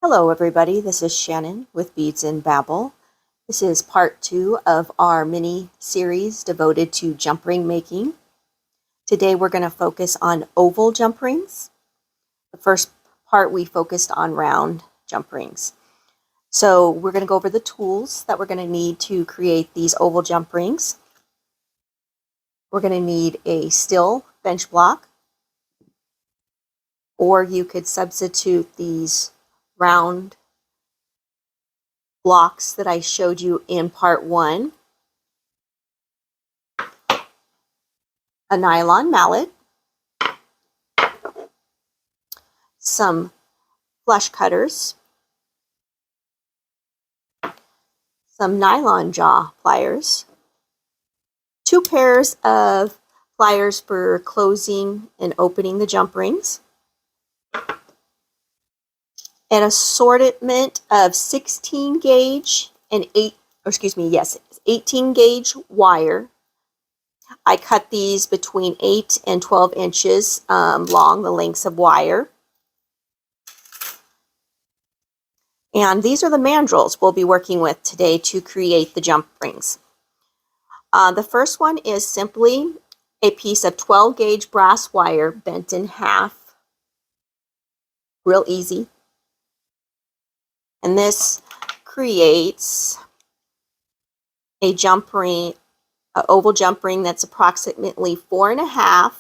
Hello everybody, this is Shannon with Beads and Babble. This is part 2 of our mini series devoted to jump ring making. Today we're going to focus on oval jump rings. The first part we focused on round jump rings. So we're going to go over the tools that we're going to need to create these oval jump rings. We're going to need a steel bench block, or you could substitute these round blocks that I showed you in part 1. A nylon mallet, some flush cutters, some nylon jaw pliers, 2 pairs of pliers for closing and opening the jump rings, an assortment of 16 gauge and 18 gauge wire. I cut these between 8 and 12 inches long, the lengths of wire. And these are the mandrels we'll be working with today to create the jump rings. The first one is simply a piece of 12 gauge brass wire bent in half. Real easy. And this creates a jump ring, an oval jump ring that's approximately 4.5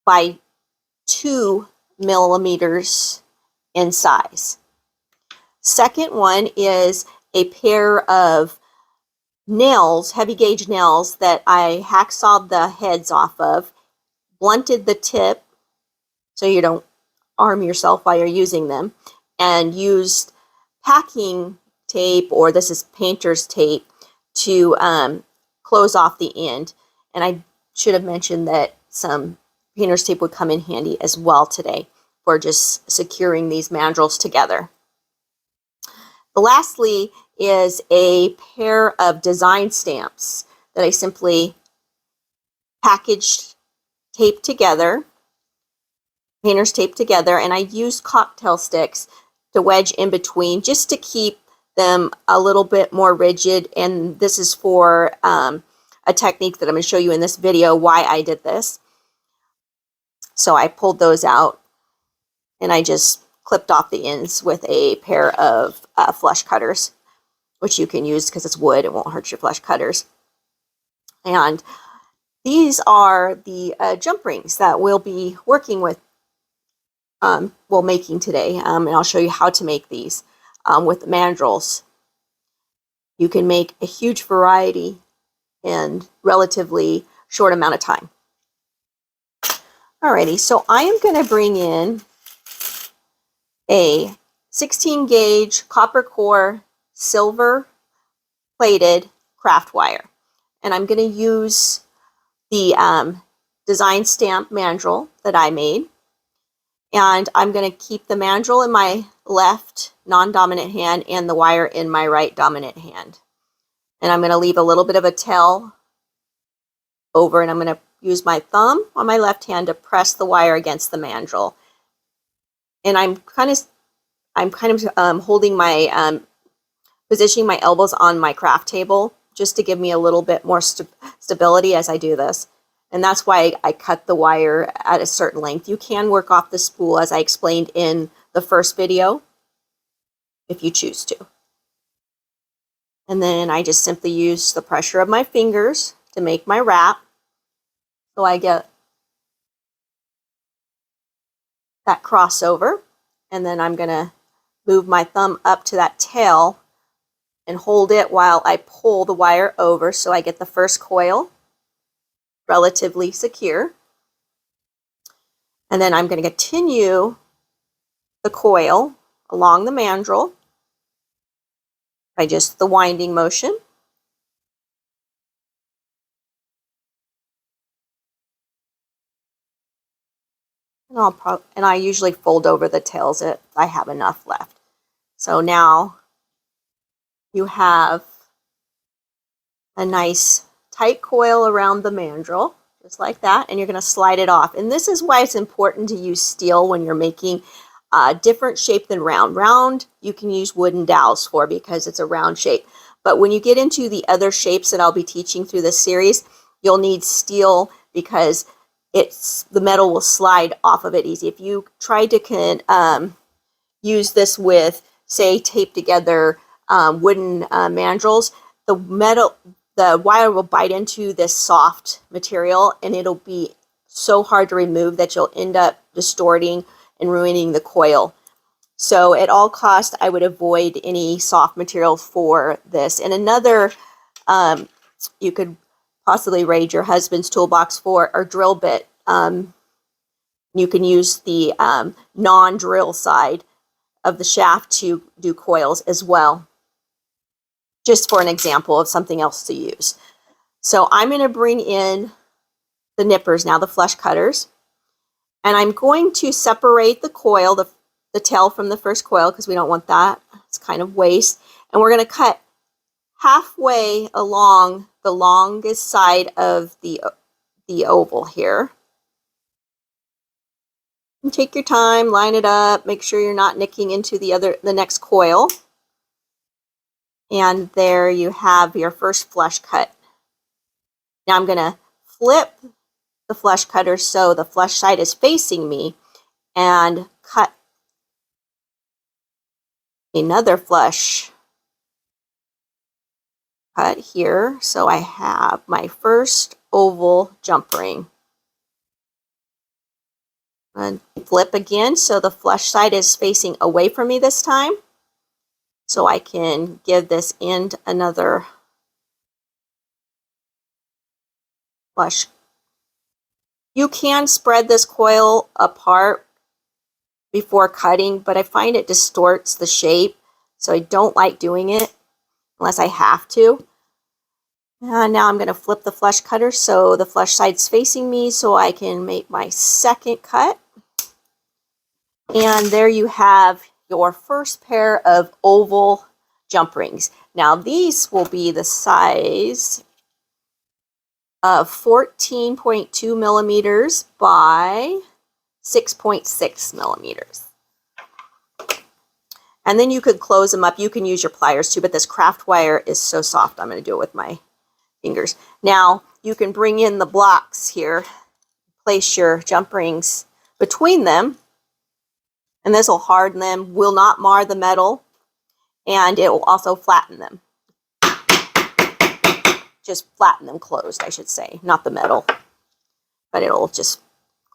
by 2 millimeters in size. Second one is a pair of nails, heavy gauge nails that I hacksawed the heads off of, blunted the tip so you don't arm yourself while you're using them, and used packing tape, or this is painter's tape, to close off the end. And I should have mentioned that some painter's tape would come in handy as well today for just securing these mandrels together. Lastly is a pair of design stamps that I simply packaged, taped together, painter's tape together, and I used cocktail sticks to wedge in between just to keep them a little bit more rigid. And this is for a technique that I'm going to show you in this video why I did this. So I pulled those out and I just clipped off the ends with a pair of flush cutters, which you can use because it's wood, it won't hurt your flush cutters. And these are the jump rings that we'll be working with, making today, and I'll show you how to make these with the mandrels. You can make a huge variety in relatively short amount of time. Alrighty, so I am going to bring in a 16 gauge copper core silver plated craft wire, and I'm going to use the design stamp mandrel that I made, and I'm going to keep the mandrel in my left non-dominant hand and the wire in my right dominant hand, and I'm going to leave a little bit of a tail over, and I'm going to use my thumb on my left hand to press the wire against the mandrel. And I'm kind of holding my positioning my elbows on my craft table just to give me a little bit more stability as I do this. And that's why I cut the wire at a certain length. You can work off the spool as I explained in the first video if you choose to. And then I just simply use the pressure of my fingers to make my wrap. So I get that crossover, and then I'm going to move my thumb up to that tail and hold it while I pull the wire over so I get the first coil relatively secure. And then I'm going to continue the coil along the mandrel by just the winding motion. And I usually fold over the tails if I have enough left. So now you have a nice tight coil around the mandrel, just like that, and you're going to slide it off. And this is why it's important to use steel when you're making different shape than round. Round you can use wooden dowels for because it's a round shape. But when you get into the other shapes that I'll be teaching through this series, you'll need steel because the metal will slide off of it easy. If you try to use this with, say, taped together wooden mandrels, the wire will bite into this soft material and it'll be so hard to remove that you'll end up distorting and ruining the coil. So at all costs, I would avoid any soft material for this. And another, you could possibly raid your husband's toolbox for, or drill bit. You can use the non-drill side of the shaft to do coils as well, just for an example of something else to use. So I'm going to bring in the nippers now, the flush cutters, and I'm going to separate the coil, the tail from the first coil, because we don't want that. It's kind of waste. And we're going to cut halfway along the longest side of the oval here. And take your time, line it up, make sure you're not nicking into the next coil. And there you have your first flush cut. Now I'm going to flip the flush cutter so the flush side is facing me and cut another flush cut here. So I have my first oval jump ring. And flip again so the flush side is facing away from me this time. So I can give this end another flush. You can spread this coil apart before cutting, but I find it distorts the shape, so I don't like doing it unless I have to. And now I'm going to flip the flush cutter so the flush side's facing me so I can make my second cut. And there you have your first pair of oval jump rings. Now these will be the size of 14.2 millimeters by 6.6 millimeters. And then you could close them up. You can use your pliers too, but this craft wire is so soft. I'm going to do it with my fingers. Now you can bring in the blocks here, place your jump rings between them, and this will harden them, will not mar the metal, and it will also flatten them. Just flatten them closed, I should say, not the metal, but it'll just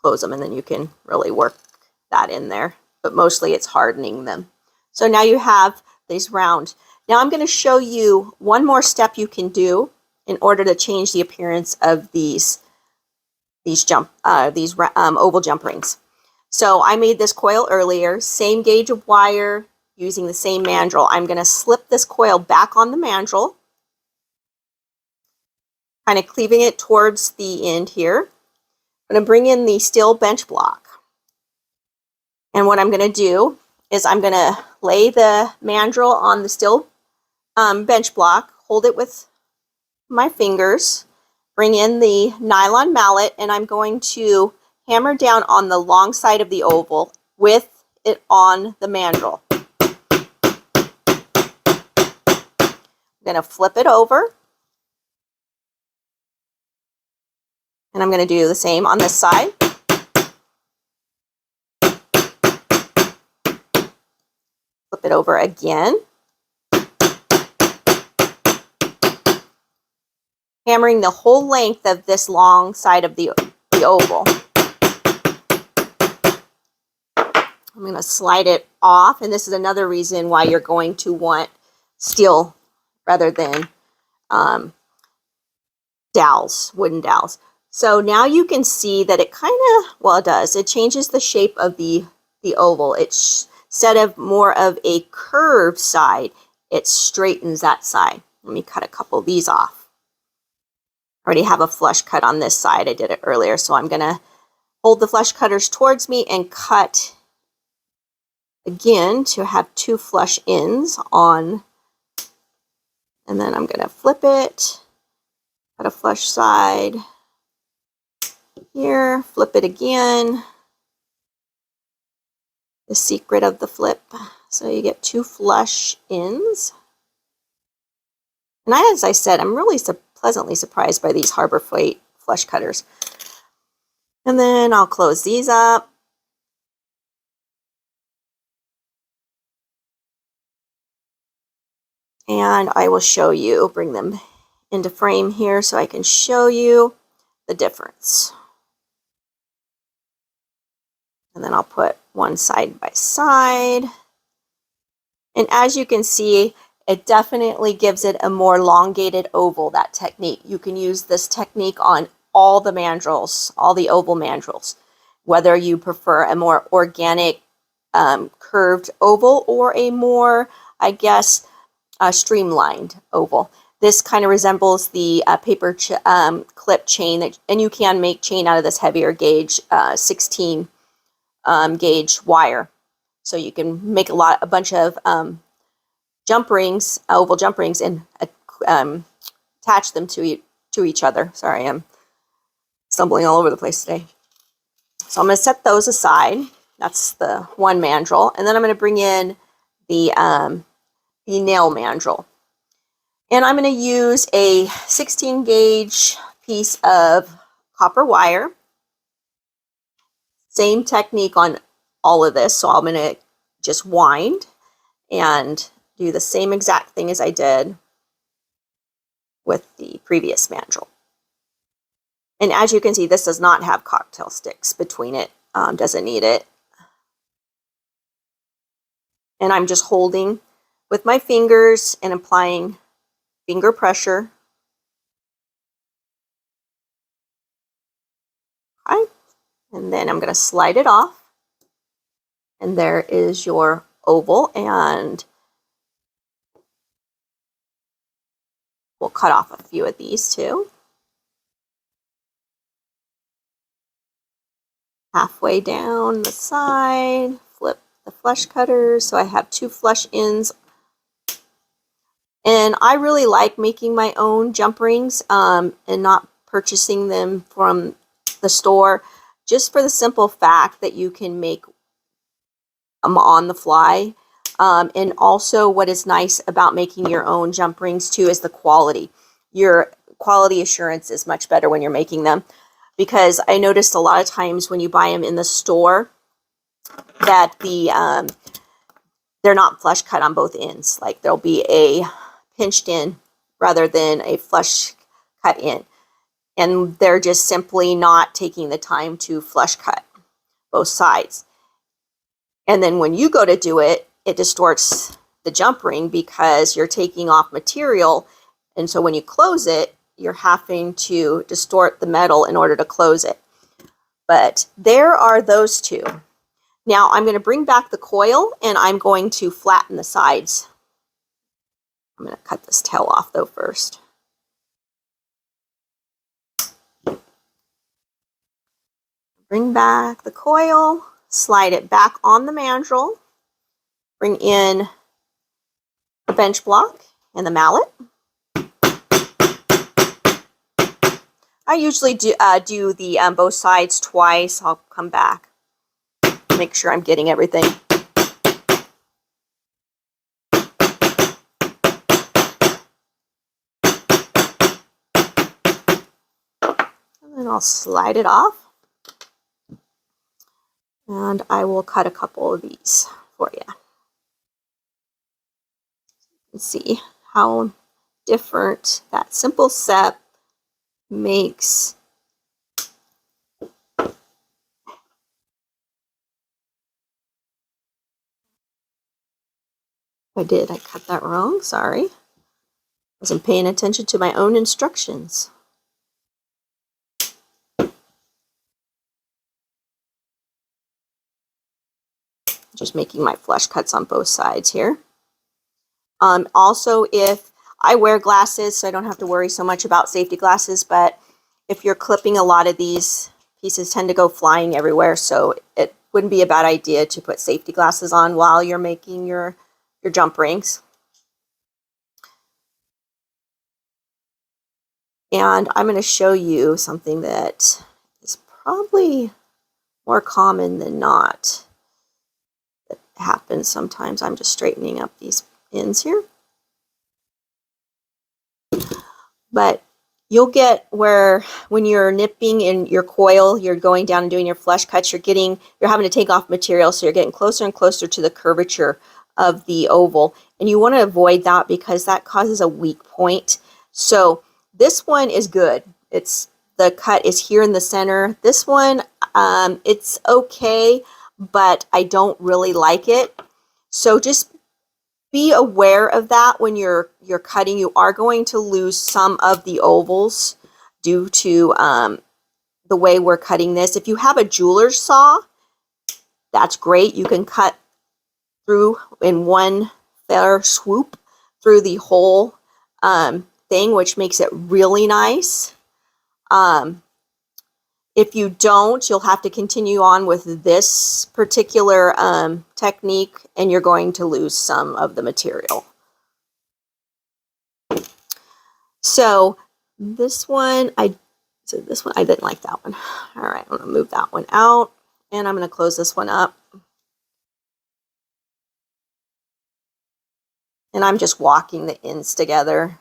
close them, and then you can really work that in there. But mostly it's hardening them. So now you have these round. Now I'm going to show you one more step you can do in order to change the appearance of these oval jump rings. So I made this coil earlier, same gauge of wire, using the same mandrel. I'm going to slip this coil back on the mandrel, kind of cleaving it towards the end here. I'm going to bring in the steel bench block. And what I'm going to do is I'm going to lay the mandrel on the steel bench block, hold it with my fingers, bring in the nylon mallet, and I'm going to hammer down on the long side of the oval with it on the mandrel. I'm going to flip it over. And I'm going to do the same on this side. Flip it over again. Hammering the whole length of this long side of the oval. I'm going to slide it off, and this is another reason why you're going to want steel rather than dowels, wooden dowels. So now you can see that it kind of, well, it does. It changes the shape of the oval. It's instead of more of a curved side, it straightens that side. Let me cut a couple of these off. I already have a flush cut on this side. I did it earlier, so I'm going to hold the flush cutters towards me and cut again to have two flush ends on. And then I'm going to flip it, cut a flush side here, flip it again, the secret of the flip. So you get 2 flush ends. And as I said, I'm really pleasantly surprised by these Harbor Freight flush cutters. And then I'll close these up. And I will show you, bring them into frame here so I can show you the difference. And then I'll put one side by side. And as you can see, it definitely gives it a more elongated oval, that technique. You can use this technique on all the mandrels, all the oval mandrels, whether you prefer a more organic curved oval or a more, I guess, streamlined oval. This kind of resembles the paper clip chain, and you can make chain out of this heavier gauge 16 gauge wire. So you can make a bunch of jump rings, oval jump rings, and attach them to each other. Sorry, I'm stumbling all over the place today. So I'm going to set those aside. That's the one mandrel, and then I'm going to bring in the nail mandrel. And I'm going to use a 16 gauge piece of copper wire. Same technique on all of this. So I'm going to just wind and do the same exact thing as I did with the previous mandrel. And as you can see, this does not have cocktail sticks between it. Doesn't need it. And I'm just holding with my fingers and applying finger pressure. Okay. And then I'm going to slide it off. And there is your oval, and we'll cut off a few of these too. Halfway down the side, flip the flush cutters. So I have 2 flush ends. And I really like making my own jump rings and not purchasing them from the store, just for the simple fact that you can make them on the fly. And also what is nice about making your own jump rings too is the quality. Your quality assurance is much better when you're making them, because I noticed a lot of times when you buy them in the store that they're not flush cut on both ends. Like there'll be a pinched in rather than a flush cut in. And they're just simply not taking the time to flush cut both sides. And then when you go to do it, it distorts the jump ring because you're taking off material. And so when you close it, you're having to distort the metal in order to close it. But there are those two. Now I'm going to bring back the coil and I'm going to flatten the sides. I'm going to cut this tail off though first. Bring back the coil, slide it back on the mandrel, bring in the bench block and the mallet. I usually do the both sides twice. I'll come back, make sure I'm getting everything. And then I'll slide it off. And I will cut a couple of these for you. And see how different that simple step makes. I cut that wrong, sorry. Wasn't paying attention to my own instructions. Just making my flush cuts on both sides here. Also, if I wear glasses, so I don't have to worry so much about safety glasses, but if you're clipping, a lot of these pieces tend to go flying everywhere, so it wouldn't be a bad idea to put safety glasses on while you're making your jump rings. And I'm going to show you something that is probably more common than not. happens sometimes. I'm just straightening up these ends here. But you'll get where when you're nipping in your coil, you're going down and doing your flush cuts, you're having to take off material, so you're getting closer and closer to the curvature of the oval. And you want to avoid that because that causes a weak point. So this one is good. The cut is here in the center. This one, it's okay, but I don't really like it. So just be aware of that when you're cutting. You are going to lose some of the ovals due to the way we're cutting this. If you have a jeweler's saw, that's great. You can cut through in one fair swoop through the whole thing, which makes it really nice. If you don't, you'll have to continue on with this particular technique, and you're going to lose some of the material. So this one, I didn't like that one. All right, I'm gonna move that one out, and I'm gonna close this one up. And I'm just walking the ends together.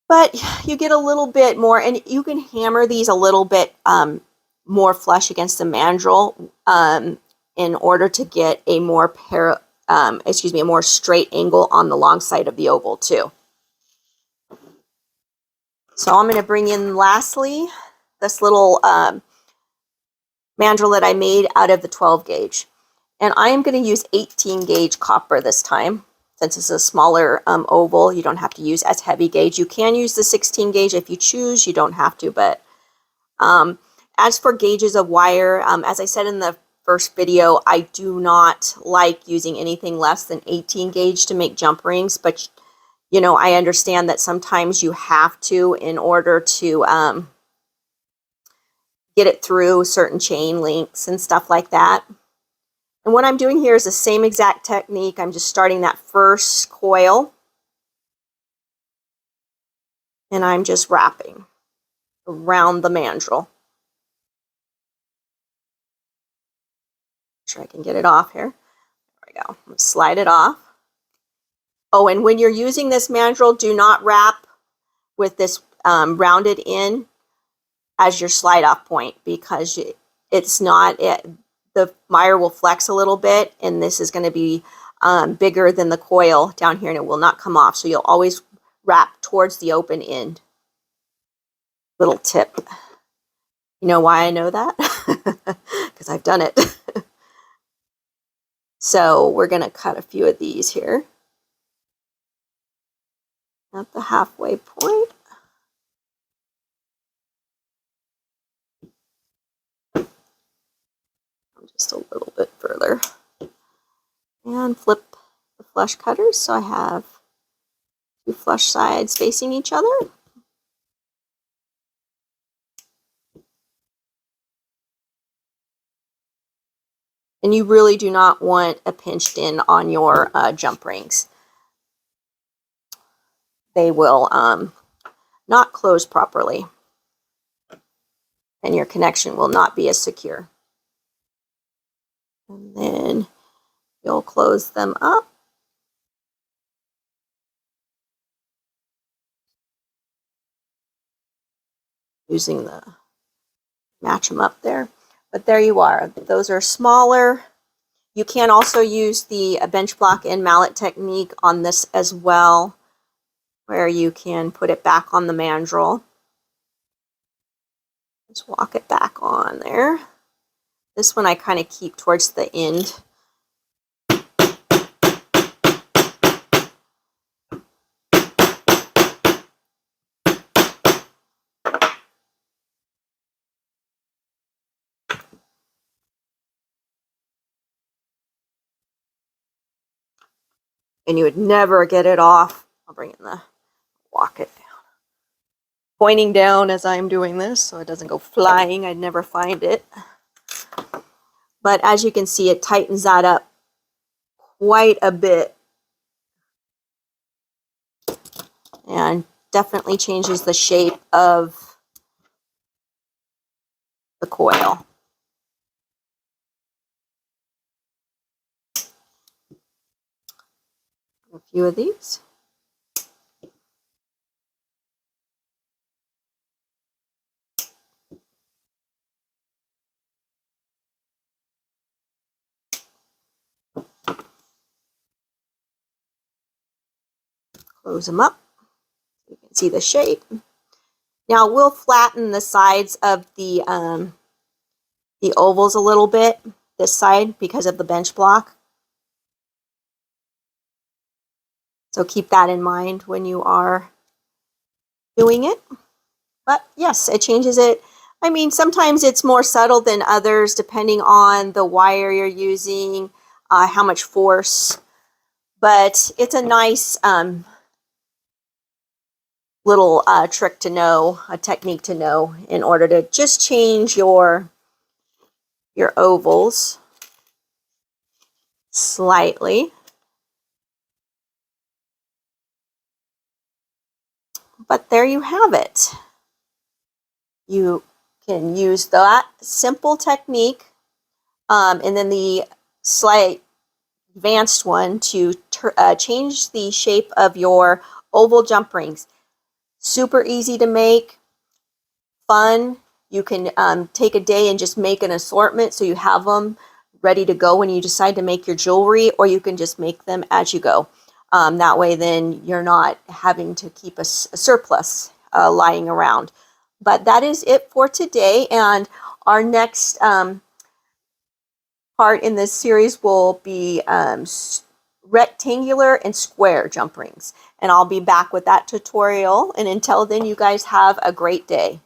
But you get a little bit more, and you can hammer these a little bit more flush against the mandrel in order to get a more a more straight angle on the long side of the oval too. So I'm going to bring in lastly this little mandrel that I made out of the 12 gauge. And I am going to use 18 gauge copper this time. Since it's a smaller oval, you don't have to use as heavy gauge. You can use the 16 gauge if you choose. You don't have to, but as for gauges of wire, as I said in the first video, I do not like using anything less than 18 gauge to make jump rings, but you know, I understand that sometimes you have to in order to get it through certain chain links and stuff like that. And what I'm doing here is the same exact technique. I'm just starting that first coil, and I'm just wrapping around the mandrel. Make sure I can get it off here. There we go. I'm going to slide it off. Oh, and when you're using this mandrel, do not wrap with this rounded in as your slide off point, because it's not it. The wire will flex a little bit, and this is going to be bigger than the coil down here, and it will not come off. So you'll always wrap towards the open end. Little tip. You know why I know that? Because I've done it. So we're going to cut a few of these here at the halfway point. Just a little bit further. And flip the flush cutters so I have two flush sides facing each other. And you really do not want a pinched in on your jump rings. They will not close properly, and your connection will not be as secure. And then you'll close them up. Using the match them up there. But there you are. Those are smaller. You can also use the bench block and mallet technique on this as well, where you can put it back on the mandrel. Just walk it back on there. This one I kind of keep towards the end. And you would never get it off. I'll bring in walk it down. Pointing down as I'm doing this so it doesn't go flying. I'd never find it. But as you can see, it tightens that up quite a bit. And definitely changes the shape of the coil. few of these. Close them up. You can see the shape. Now we'll flatten the sides of the ovals a little bit, this side, because of the bench block. So keep that in mind when you are doing it. But yes, it changes it. I mean, sometimes it's more subtle than others depending on the wire you're using, how much force. But it's a nice little trick to know, a technique to know in order to just change your ovals slightly. But there you have it. You can use that simple technique and then the slight advanced one to change the shape of your oval jump rings. Super easy to make, fun. You can take a day and just make an assortment so you have them ready to go when you decide to make your jewelry, or you can just make them as you go. That way then you're not having to keep a surplus lying around. But that is it for today, and our next part in this series will be rectangular and square jump rings. And I'll be back with that tutorial. And until then, you guys have a great day.